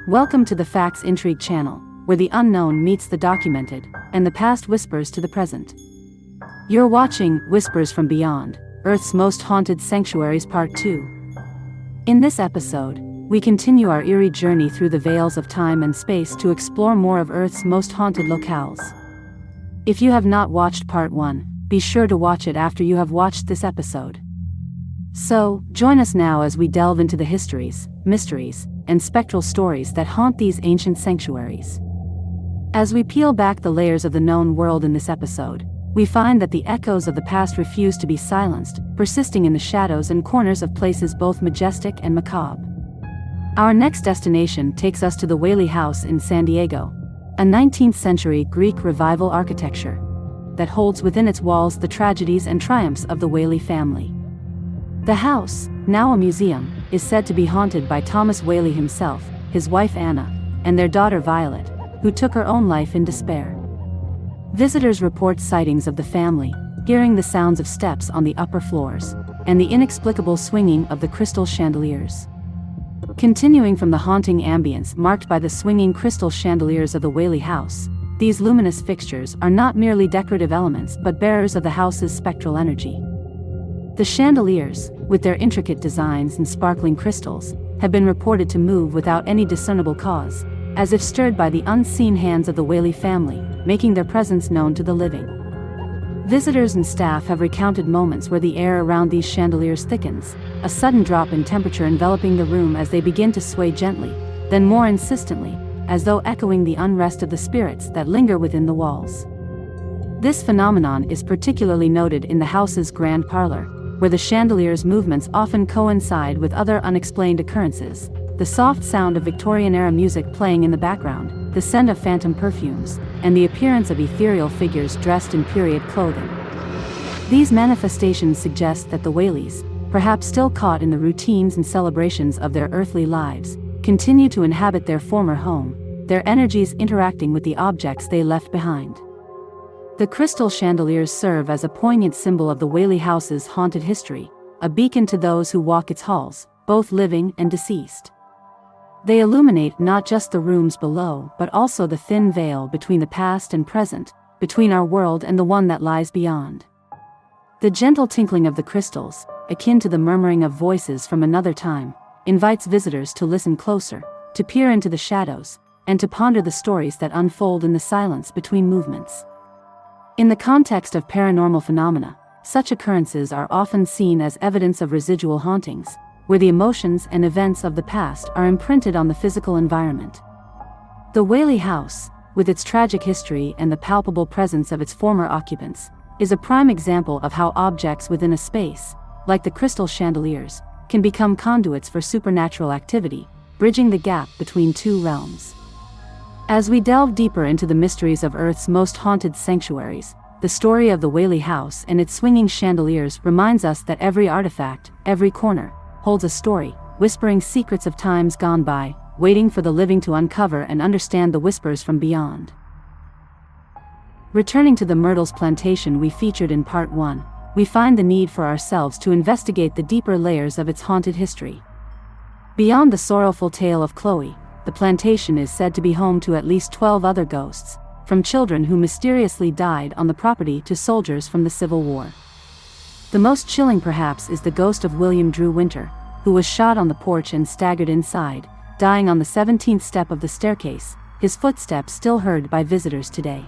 Welcome to the Facts Intrigue channel, where the unknown meets the documented, and the past whispers to the present. You're watching Whispers from Beyond, Earth's Most Haunted Sanctuaries Part 2. In this episode, we continue our eerie journey through the veils of time and space to explore more of Earth's most haunted locales. If you have not watched Part 1, be sure to watch it after you have watched this episode. So, join us now as we delve into the histories, mysteries, and spectral stories that haunt these ancient sanctuaries. As we peel back the layers of the known world in this episode, we find that the echoes of the past refuse to be silenced, persisting in the shadows and corners of places both majestic and macabre. Our next destination takes us to the Whaley House in San Diego, a 19th-century Greek revival architecture that holds within its walls the tragedies and triumphs of the Whaley family. The house, now a museum, is said to be haunted by Thomas Whaley himself, his wife Anna, and their daughter Violet, who took her own life in despair. Visitors report sightings of the family, hearing the sounds of steps on the upper floors, and the inexplicable swinging of the crystal chandeliers. Continuing from the haunting ambience marked by the swinging crystal chandeliers of the Whaley House, these luminous fixtures are not merely decorative elements but bearers of the house's spectral energy. The chandeliers, with their intricate designs and sparkling crystals, have been reported to move without any discernible cause, as if stirred by the unseen hands of the Whaley family, making their presence known to the living. Visitors and staff have recounted moments where the air around these chandeliers thickens, a sudden drop in temperature enveloping the room as they begin to sway gently, then more insistently, as though echoing the unrest of the spirits that linger within the walls. This phenomenon is particularly noted in the house's grand parlor, where the chandelier's movements often coincide with other unexplained occurrences, the soft sound of Victorian-era music playing in the background, the scent of phantom perfumes, and the appearance of ethereal figures dressed in period clothing. These manifestations suggest that the Whaleys, perhaps still caught in the routines and celebrations of their earthly lives, continue to inhabit their former home, their energies interacting with the objects they left behind. The crystal chandeliers serve as a poignant symbol of the Whaley House's haunted history, a beacon to those who walk its halls, both living and deceased. They illuminate not just the rooms below but also the thin veil between the past and present, between our world and the one that lies beyond. The gentle tinkling of the crystals, akin to the murmuring of voices from another time, invites visitors to listen closer, to peer into the shadows, and to ponder the stories that unfold in the silence between movements. In the context of paranormal phenomena, such occurrences are often seen as evidence of residual hauntings, where the emotions and events of the past are imprinted on the physical environment. The Whaley House, with its tragic history and the palpable presence of its former occupants, is a prime example of how objects within a space, like the crystal chandeliers, can become conduits for supernatural activity, bridging the gap between two realms. As we delve deeper into the mysteries of Earth's most haunted sanctuaries, the story of the Whaley House and its swinging chandeliers reminds us that every artifact, every corner, holds a story, whispering secrets of times gone by, waiting for the living to uncover and understand the whispers from beyond. Returning to the Myrtles plantation we featured in Part 1, we find the need for ourselves to investigate the deeper layers of its haunted history. Beyond the sorrowful tale of Chloe, the plantation is said to be home to at least 12 other ghosts, from children who mysteriously died on the property to soldiers from the Civil War. The most chilling perhaps is the ghost of William Drew Winter, who was shot on the porch and staggered inside, dying on the 17th step of the staircase, his footsteps still heard by visitors today.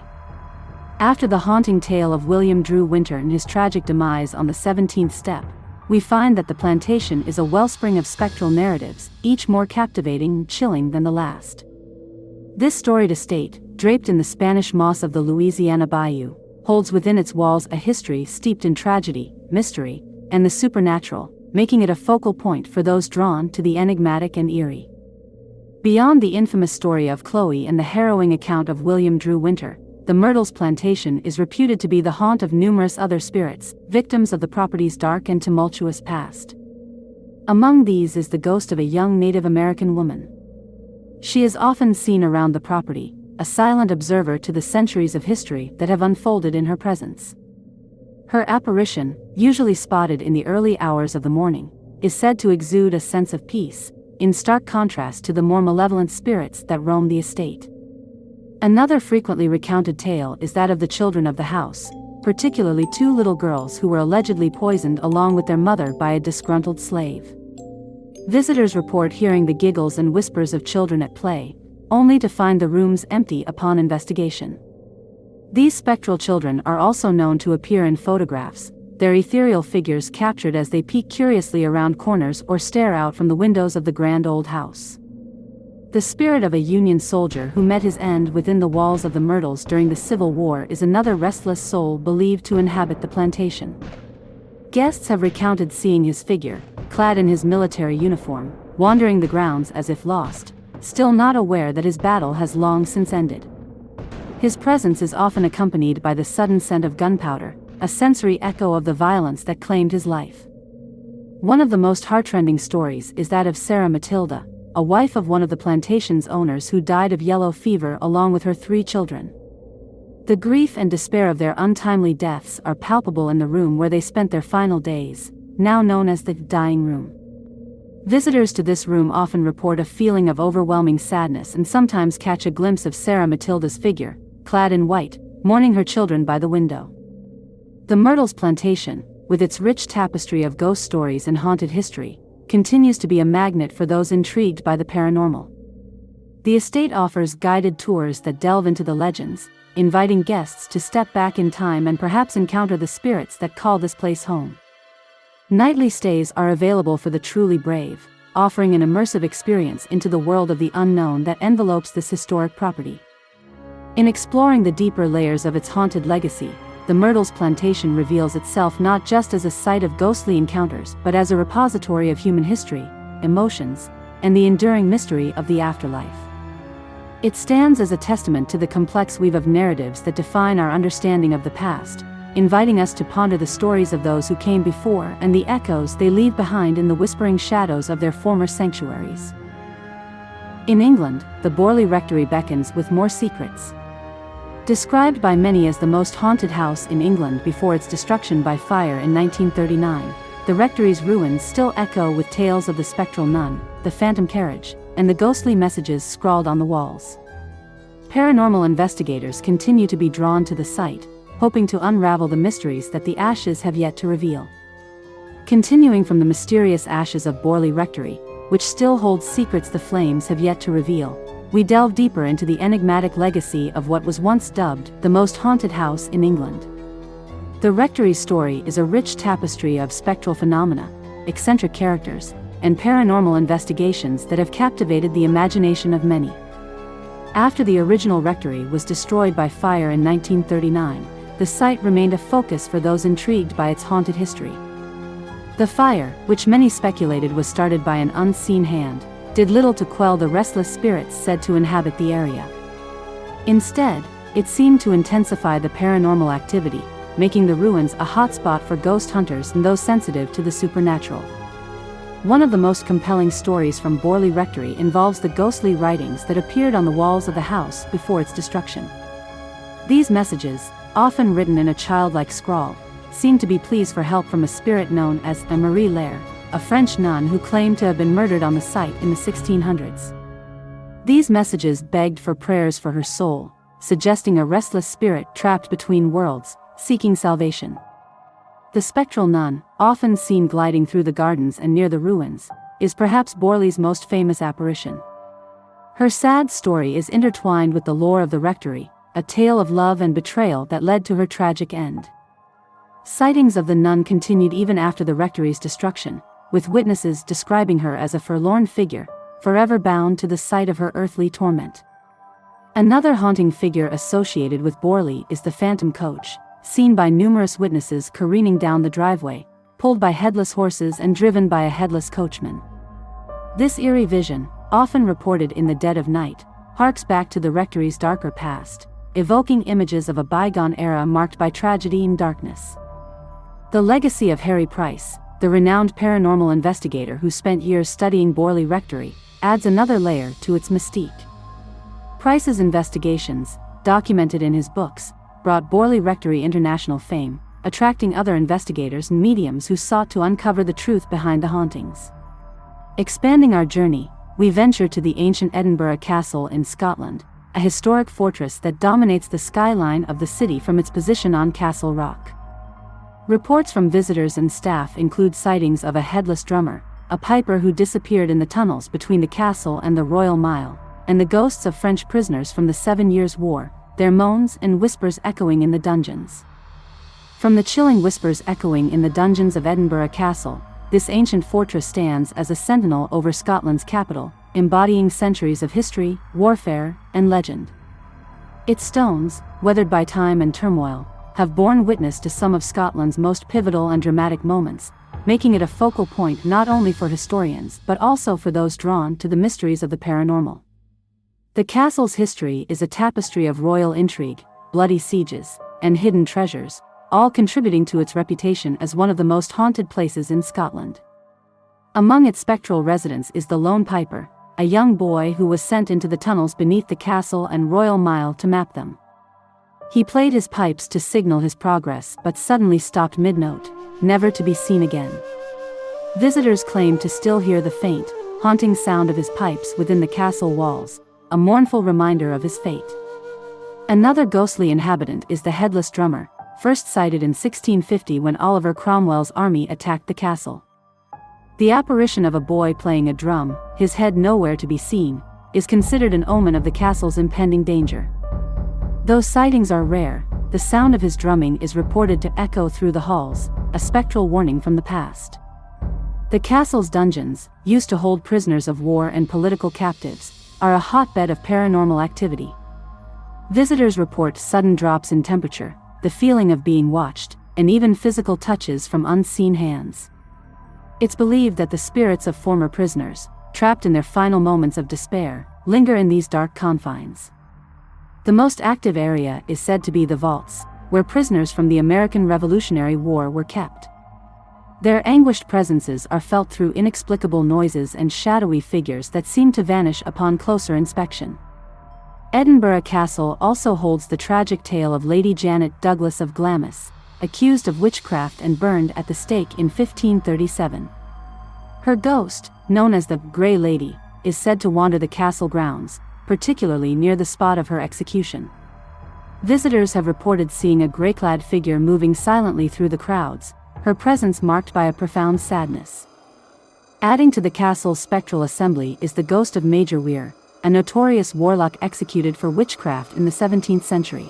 After the haunting tale of William Drew Winter and his tragic demise on the 17th step, we find that the plantation is a wellspring of spectral narratives, each more captivating and chilling than the last. This storied estate, draped in the Spanish moss of the Louisiana Bayou, holds within its walls a history steeped in tragedy, mystery, and the supernatural, making it a focal point for those drawn to the enigmatic and eerie. Beyond the infamous story of Chloe and the harrowing account of William Drew Winter, the Myrtles plantation is reputed to be the haunt of numerous other spirits, victims of the property's dark and tumultuous past. Among these is the ghost of a young Native American woman. She is often seen around the property, a silent observer to the centuries of history that have unfolded in her presence. Her apparition, usually spotted in the early hours of the morning, is said to exude a sense of peace, in stark contrast to the more malevolent spirits that roam the estate. Another frequently recounted tale is that of the children of the house, particularly two little girls who were allegedly poisoned along with their mother by a disgruntled slave. Visitors report hearing the giggles and whispers of children at play, only to find the rooms empty upon investigation. These spectral children are also known to appear in photographs, their ethereal figures captured as they peek curiously around corners or stare out from the windows of the grand old house. The spirit of a Union soldier who met his end within the walls of the Myrtles during the Civil War is another restless soul believed to inhabit the plantation. Guests have recounted seeing his figure, clad in his military uniform, wandering the grounds as if lost, still not aware that his battle has long since ended. His presence is often accompanied by the sudden scent of gunpowder, a sensory echo of the violence that claimed his life. One of the most heartrending stories is that of Sarah Matilda, a wife of one of the plantation's owners who died of yellow fever along with her 3 children. The grief and despair of their untimely deaths are palpable in the room where they spent their final days, now known as the dying room. Visitors to this room often report a feeling of overwhelming sadness and sometimes catch a glimpse of Sarah Matilda's figure, clad in white, mourning her children by the window. The Myrtles plantation, with its rich tapestry of ghost stories and haunted history, continues to be a magnet for those intrigued by the paranormal. The estate offers guided tours that delve into the legends, inviting guests to step back in time and perhaps encounter the spirits that call this place home. Nightly stays are available for the truly brave, offering an immersive experience into the world of the unknown that envelopes this historic property. In exploring the deeper layers of its haunted legacy, the Myrtles plantation reveals itself not just as a site of ghostly encounters but as a repository of human history, emotions, and the enduring mystery of the afterlife. It stands as a testament to the complex weave of narratives that define our understanding of the past, inviting us to ponder the stories of those who came before and the echoes they leave behind in the whispering shadows of their former sanctuaries. In England, the Borley Rectory beckons with more secrets. Described by many as the most haunted house in England before its destruction by fire in 1939, the rectory's ruins still echo with tales of the spectral nun, the phantom carriage, and the ghostly messages scrawled on the walls. Paranormal investigators continue to be drawn to the site, hoping to unravel the mysteries that the ashes have yet to reveal. Continuing from the mysterious ashes of Borley Rectory, which still holds secrets the flames have yet to reveal, we delve deeper into the enigmatic legacy of what was once dubbed the most haunted house in England. The rectory's story is a rich tapestry of spectral phenomena, eccentric characters, and paranormal investigations that have captivated the imagination of many. After the original rectory was destroyed by fire in 1939, the site remained a focus for those intrigued by its haunted history. The fire, which many speculated was started by an unseen hand, did little to quell the restless spirits said to inhabit the area. Instead, it seemed to intensify the paranormal activity, making the ruins a hotspot for ghost hunters and those sensitive to the supernatural. One of the most compelling stories from Borley Rectory involves the ghostly writings that appeared on the walls of the house before its destruction. These messages, often written in a childlike scrawl, seemed to be pleas for help from a spirit known as Marie Laire, a French nun who claimed to have been murdered on the site in the 1600s. These messages begged for prayers for her soul, suggesting a restless spirit trapped between worlds, seeking salvation. The spectral nun, often seen gliding through the gardens and near the ruins, is perhaps Borley's most famous apparition. Her sad story is intertwined with the lore of the rectory, a tale of love and betrayal that led to her tragic end. Sightings of the nun continued even after the rectory's destruction, with witnesses describing her as a forlorn figure, forever bound to the site of her earthly torment. Another haunting figure associated with Borley is the phantom coach, seen by numerous witnesses careening down the driveway, pulled by headless horses and driven by a headless coachman. This eerie vision, often reported in the dead of night, harks back to the rectory's darker past, evoking images of a bygone era marked by tragedy and darkness. The legacy of Harry Price, the renowned paranormal investigator who spent years studying Borley Rectory, adds another layer to its mystique. Price's investigations, documented in his books, brought Borley Rectory international fame, attracting other investigators and mediums who sought to uncover the truth behind the hauntings. Expanding our journey, we venture to the ancient Edinburgh Castle in Scotland, a historic fortress that dominates the skyline of the city from its position on Castle Rock. Reports from visitors and staff include sightings of a headless drummer, a piper who disappeared in the tunnels between the castle and the Royal Mile, and the ghosts of French prisoners from the 7 Years' War, their moans and whispers echoing in the dungeons. From the chilling whispers echoing in the dungeons of Edinburgh Castle, this ancient fortress stands as a sentinel over Scotland's capital, embodying centuries of history, warfare, and legend. Its stones, weathered by time and turmoil, have borne witness to some of Scotland's most pivotal and dramatic moments, making it a focal point not only for historians but also for those drawn to the mysteries of the paranormal. The castle's history is a tapestry of royal intrigue, bloody sieges, and hidden treasures, all contributing to its reputation as one of the most haunted places in Scotland. Among its spectral residents is the Lone Piper, a young boy who was sent into the tunnels beneath the castle and Royal Mile to map them. He played his pipes to signal his progress but suddenly stopped mid-note, never to be seen again. Visitors claim to still hear the faint, haunting sound of his pipes within the castle walls, a mournful reminder of his fate. Another ghostly inhabitant is the headless drummer, first sighted in 1650 when Oliver Cromwell's army attacked the castle. The apparition of a boy playing a drum, his head nowhere to be seen, is considered an omen of the castle's impending danger. Though sightings are rare, the sound of his drumming is reported to echo through the halls, a spectral warning from the past. The castle's dungeons, used to hold prisoners of war and political captives, are a hotbed of paranormal activity. Visitors report sudden drops in temperature, the feeling of being watched, and even physical touches from unseen hands. It's believed that the spirits of former prisoners, trapped in their final moments of despair, linger in these dark confines. The most active area is said to be the vaults, where prisoners from the American Revolutionary War were kept. Their anguished presences are felt through inexplicable noises and shadowy figures that seem to vanish upon closer inspection. Edinburgh Castle also holds the tragic tale of Lady Janet Douglas of Glamis, accused of witchcraft and burned at the stake in 1537. Her ghost, known as the Grey Lady, is said to wander the castle grounds, particularly near the spot of her execution. Visitors have reported seeing a grey-clad figure moving silently through the crowds, her presence marked by a profound sadness. Adding to the castle's spectral assembly is the ghost of Major Weir, a notorious warlock executed for witchcraft in the 17th century.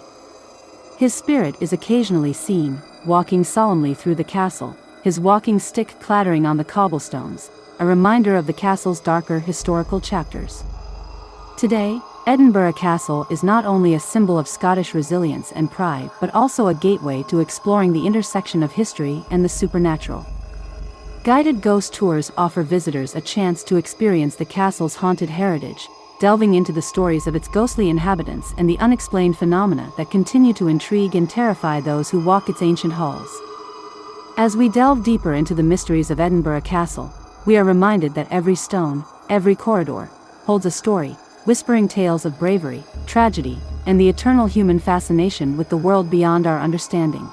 His spirit is occasionally seen, walking solemnly through the castle, his walking stick clattering on the cobblestones, a reminder of the castle's darker historical chapters. Today, Edinburgh Castle is not only a symbol of Scottish resilience and pride but also a gateway to exploring the intersection of history and the supernatural. Guided ghost tours offer visitors a chance to experience the castle's haunted heritage, delving into the stories of its ghostly inhabitants and the unexplained phenomena that continue to intrigue and terrify those who walk its ancient halls. As we delve deeper into the mysteries of Edinburgh Castle, we are reminded that every stone, every corridor, holds a story, whispering tales of bravery, tragedy, and the eternal human fascination with the world beyond our understanding.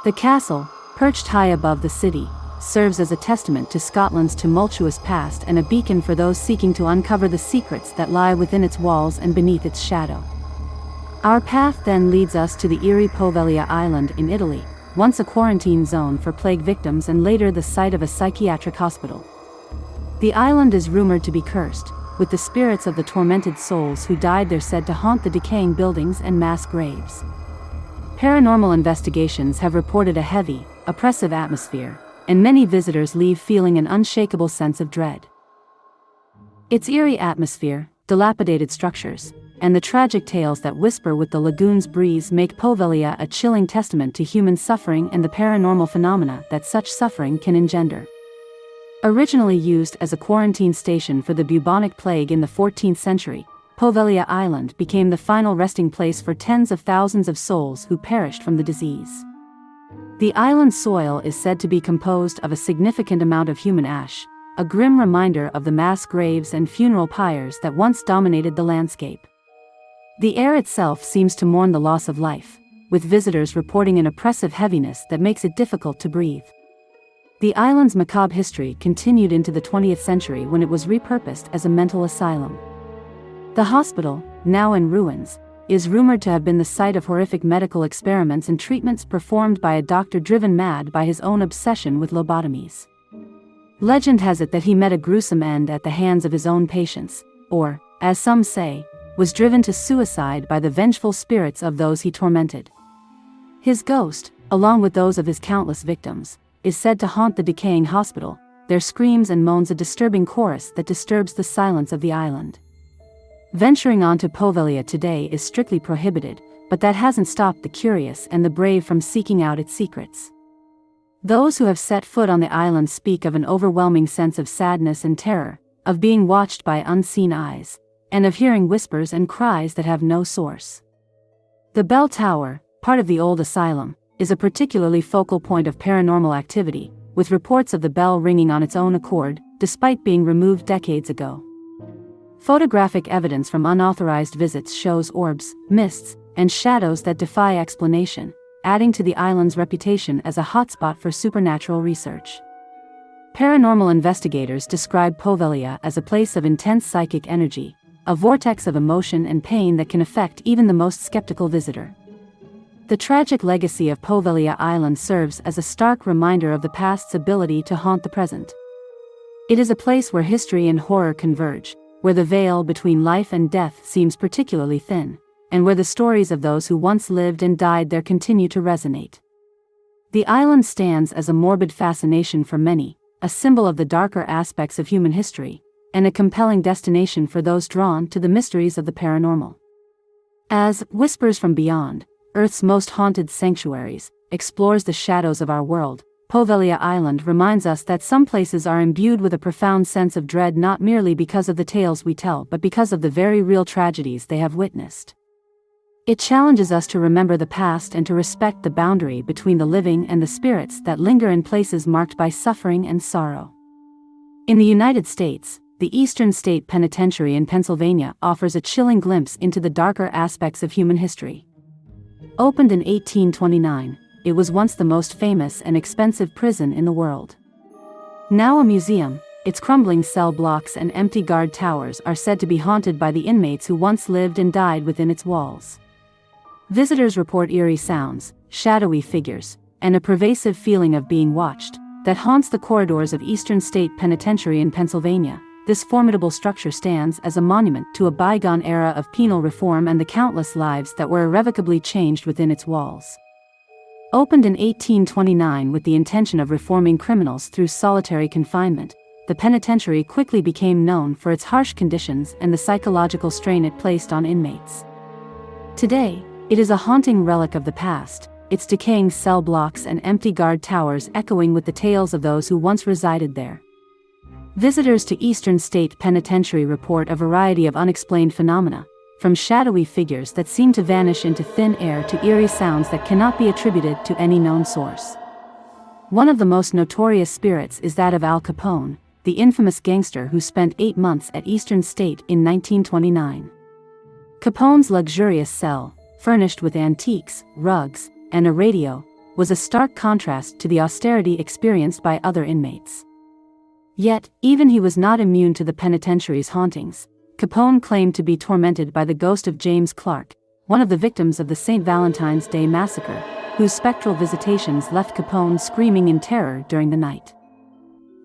The castle, perched high above the city, serves as a testament to Scotland's tumultuous past and a beacon for those seeking to uncover the secrets that lie within its walls and beneath its shadow. Our path then leads us to the eerie Poveglia Island in Italy, once a quarantine zone for plague victims and later the site of a psychiatric hospital. The island is rumored to be cursed, with the spirits of the tormented souls who died there said to haunt the decaying buildings and mass graves. Paranormal investigations have reported a heavy, oppressive atmosphere, and many visitors leave feeling an unshakable sense of dread. Its eerie atmosphere, dilapidated structures, and the tragic tales that whisper with the lagoon's breeze make Poveglia a chilling testament to human suffering and the paranormal phenomena that such suffering can engender. Originally used as a quarantine station for the bubonic plague in the 14th century, Poveglia Island became the final resting place for tens of thousands of souls who perished from the disease. The island's soil is said to be composed of a significant amount of human ash, a grim reminder of the mass graves and funeral pyres that once dominated the landscape. The air itself seems to mourn the loss of life, with visitors reporting an oppressive heaviness that makes it difficult to breathe. The island's macabre history continued into the 20th century when it was repurposed as a mental asylum. The hospital, now in ruins, is rumored to have been the site of horrific medical experiments and treatments performed by a doctor driven mad by his own obsession with lobotomies. Legend has it that he met a gruesome end at the hands of his own patients, or, as some say, was driven to suicide by the vengeful spirits of those he tormented. His ghost, along with those of his countless victims, is said to haunt the decaying hospital, their screams and moans a disturbing chorus that disturbs the silence of the island. Venturing onto Poveglia today is strictly prohibited, but that hasn't stopped the curious and the brave from seeking out its secrets. Those who have set foot on the island speak of an overwhelming sense of sadness and terror, of being watched by unseen eyes, and of hearing whispers and cries that have no source. The bell tower, part of the old asylum, is a particularly focal point of paranormal activity, with reports of the bell ringing on its own accord, despite being removed decades ago. Photographic evidence from unauthorized visits shows orbs, mists, and shadows that defy explanation, adding to the island's reputation as a hotspot for supernatural research. Paranormal investigators describe Poveglia as a place of intense psychic energy, a vortex of emotion and pain that can affect even the most skeptical visitor. The tragic legacy of Poveglia Island serves as a stark reminder of the past's ability to haunt the present. It is a place where history and horror converge, where the veil between life and death seems particularly thin, and where the stories of those who once lived and died there continue to resonate. The island stands as a morbid fascination for many, a symbol of the darker aspects of human history, and a compelling destination for those drawn to the mysteries of the paranormal. As Whispers from Beyond, Earth's Most Haunted Sanctuaries, explores the shadows of our world, Poveglia Island reminds us that some places are imbued with a profound sense of dread not merely because of the tales we tell but because of the very real tragedies they have witnessed. It challenges us to remember the past and to respect the boundary between the living and the spirits that linger in places marked by suffering and sorrow. In the United States, the Eastern State Penitentiary in Pennsylvania offers a chilling glimpse into the darker aspects of human history. Opened in 1829, it was once the most famous and expensive prison in the world. Now a museum, its crumbling cell blocks and empty guard towers are said to be haunted by the inmates who once lived and died within its walls. Visitors report eerie sounds, shadowy figures, and a pervasive feeling of being watched that haunts the corridors of Eastern State Penitentiary in Pennsylvania. This formidable structure stands as a monument to a bygone era of penal reform and the countless lives that were irrevocably changed within its walls. Opened in 1829 with the intention of reforming criminals through solitary confinement, the penitentiary quickly became known for its harsh conditions and the psychological strain it placed on inmates. Today, it is a haunting relic of the past, its decaying cell blocks and empty guard towers echoing with the tales of those who once resided there. Visitors to Eastern State Penitentiary report a variety of unexplained phenomena, from shadowy figures that seem to vanish into thin air to eerie sounds that cannot be attributed to any known source. One of the most notorious spirits is that of Al Capone, the infamous gangster who spent 8 months at Eastern State in 1929. Capone's luxurious cell, furnished with antiques, rugs, and a radio, was a stark contrast to the austerity experienced by other inmates. Yet, even he was not immune to the penitentiary's hauntings. Capone claimed to be tormented by the ghost of James Clark, one of the victims of the St. Valentine's Day massacre, whose spectral visitations left Capone screaming in terror during the night.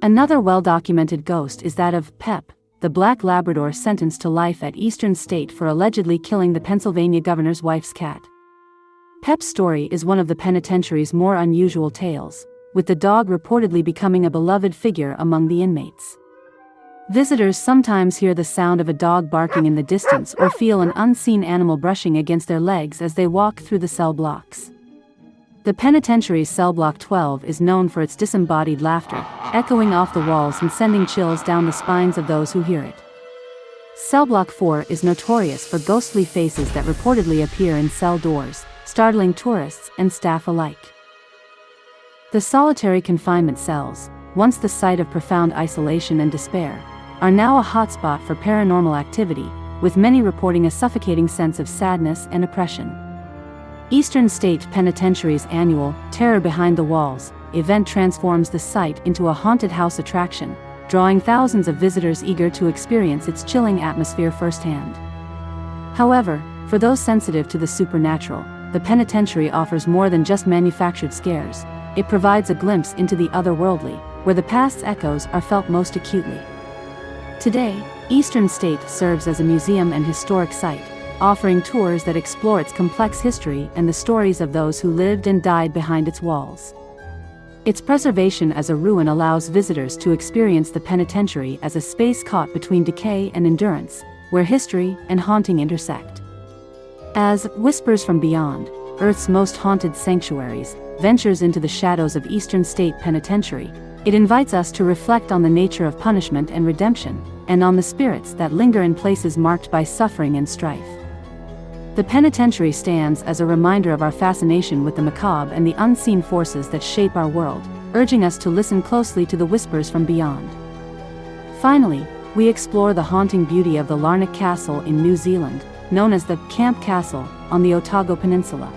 Another well-documented ghost is that of Pep, the black Labrador sentenced to life at Eastern State for allegedly killing the Pennsylvania governor's wife's cat. Pep's story is one of the penitentiary's more unusual tales, with the dog reportedly becoming a beloved figure among the inmates. Visitors sometimes hear the sound of a dog barking in the distance or feel an unseen animal brushing against their legs as they walk through the cell blocks. The penitentiary's cell block 12 is known for its disembodied laughter, echoing off the walls and sending chills down the spines of those who hear it. Cell block 4 is notorious for ghostly faces that reportedly appear in cell doors, startling tourists and staff alike. The solitary confinement cells, once the site of profound isolation and despair, are now a hotspot for paranormal activity, with many reporting a suffocating sense of sadness and oppression. Eastern State Penitentiary's annual Terror Behind the Walls event transforms the site into a haunted house attraction, drawing thousands of visitors eager to experience its chilling atmosphere firsthand. However, for those sensitive to the supernatural, the penitentiary offers more than just manufactured scares. It provides a glimpse into the otherworldly, where the past's echoes are felt most acutely. Today, Eastern State serves as a museum and historic site, offering tours that explore its complex history and the stories of those who lived and died behind its walls. Its preservation as a ruin allows visitors to experience the penitentiary as a space caught between decay and endurance, where history and haunting intersect. As Whispers from Beyond, Earth's Most Haunted Sanctuaries, ventures into the shadows of Eastern State Penitentiary, it invites us to reflect on the nature of punishment and redemption, and on the spirits that linger in places marked by suffering and strife. The penitentiary stands as a reminder of our fascination with the macabre and the unseen forces that shape our world, urging us to listen closely to the whispers from beyond. Finally, we explore the haunting beauty of the Larnac Castle in New Zealand, known as the Camp Castle, on the Otago Peninsula.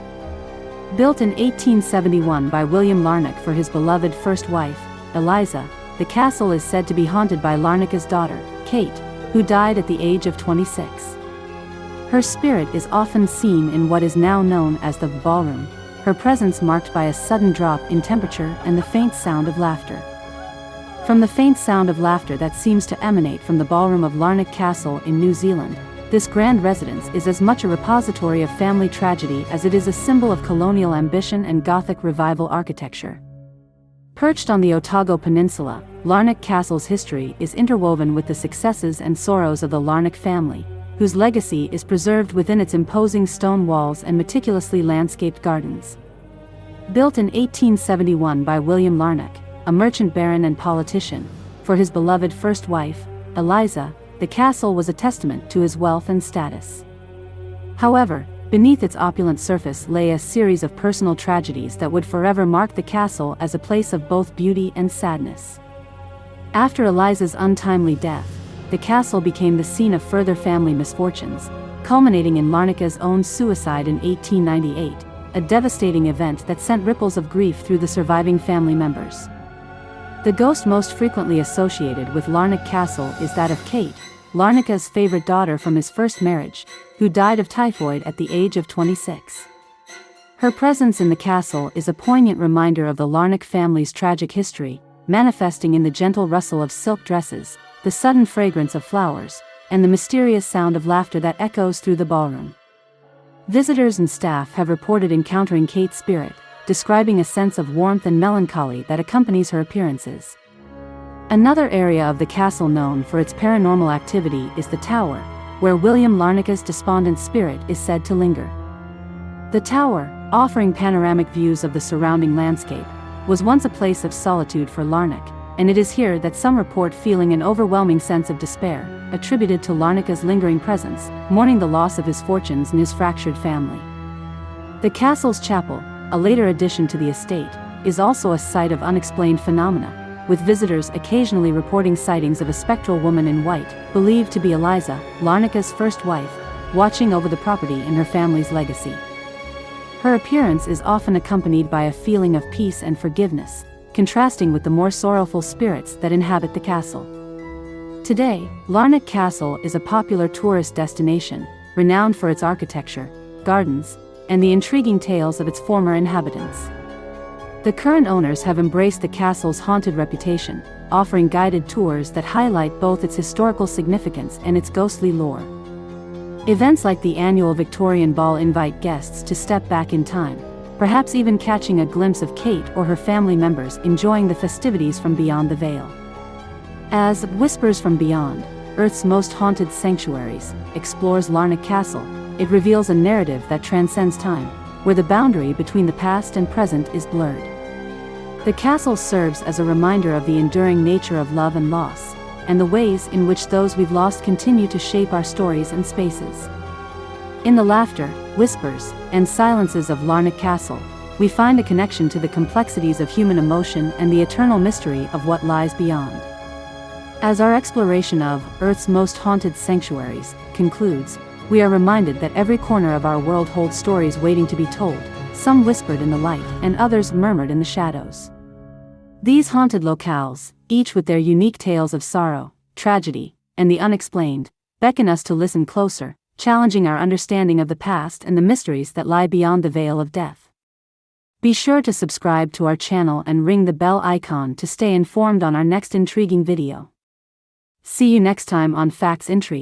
Built in 1871 by William Larnac for his beloved first wife, Eliza, the castle is said to be haunted by Larnac's daughter, Kate, who died at the age of 26. Her spirit is often seen in what is now known as the ballroom, her presence marked by a sudden drop in temperature and the faint sound of laughter. From the faint sound of laughter that seems to emanate from the ballroom of Larnac Castle in New Zealand, this grand residence is as much a repository of family tragedy as it is a symbol of colonial ambition and Gothic revival architecture. Perched on the Otago Peninsula, Larnac Castle's history is interwoven with the successes and sorrows of the Larnac family, whose legacy is preserved within its imposing stone walls and meticulously landscaped gardens. Built in 1871 by William Larnac, a merchant baron and politician, for his beloved first wife, Eliza, the castle was a testament to his wealth and status. However, beneath its opulent surface lay a series of personal tragedies that would forever mark the castle as a place of both beauty and sadness. After Eliza's untimely death, the castle became the scene of further family misfortunes, culminating in Larnac's own suicide in 1898, a devastating event that sent ripples of grief through the surviving family members. The ghost most frequently associated with Larnac Castle is that of Kate, Larnac's favorite daughter from his first marriage, who died of typhoid at the age of 26. Her presence in the castle is a poignant reminder of the Larnac family's tragic history, manifesting in the gentle rustle of silk dresses, the sudden fragrance of flowers, and the mysterious sound of laughter that echoes through the ballroom. Visitors and staff have reported encountering Kate's spirit, describing a sense of warmth and melancholy that accompanies her appearances. Another area of the castle known for its paranormal activity is the tower, where William Larnac's despondent spirit is said to linger. The tower, offering panoramic views of the surrounding landscape, was once a place of solitude for Larnac, and it is here that some report feeling an overwhelming sense of despair, attributed to Larnac's lingering presence, mourning the loss of his fortunes and his fractured family. The castle's chapel, a later addition to the estate, is also a site of unexplained phenomena, with visitors occasionally reporting sightings of a spectral woman in white, believed to be Eliza, Larnac's first wife, watching over the property and her family's legacy. Her appearance is often accompanied by a feeling of peace and forgiveness, contrasting with the more sorrowful spirits that inhabit the castle. Today, Larnac Castle is a popular tourist destination, renowned for its architecture, gardens, and the intriguing tales of its former inhabitants. The current owners have embraced the castle's haunted reputation, offering guided tours that highlight both its historical significance and its ghostly lore. Events like the annual Victorian Ball invite guests to step back in time, perhaps even catching a glimpse of Kate or her family members enjoying the festivities from beyond the veil. As Whispers from Beyond, Earth's Most Haunted Sanctuaries, explores Larnac Castle, it reveals a narrative that transcends time, where the boundary between the past and present is blurred. The castle serves as a reminder of the enduring nature of love and loss, and the ways in which those we've lost continue to shape our stories and spaces. In the laughter, whispers, and silences of Larnac Castle, we find a connection to the complexities of human emotion and the eternal mystery of what lies beyond. As our exploration of Earth's Most Haunted Sanctuaries concludes, we are reminded that every corner of our world holds stories waiting to be told, some whispered in the light and others murmured in the shadows. These haunted locales, each with their unique tales of sorrow, tragedy, and the unexplained, beckon us to listen closer, challenging our understanding of the past and the mysteries that lie beyond the veil of death. Be sure to subscribe to our channel and ring the bell icon to stay informed on our next intriguing video. See you next time on Facts Intrigue.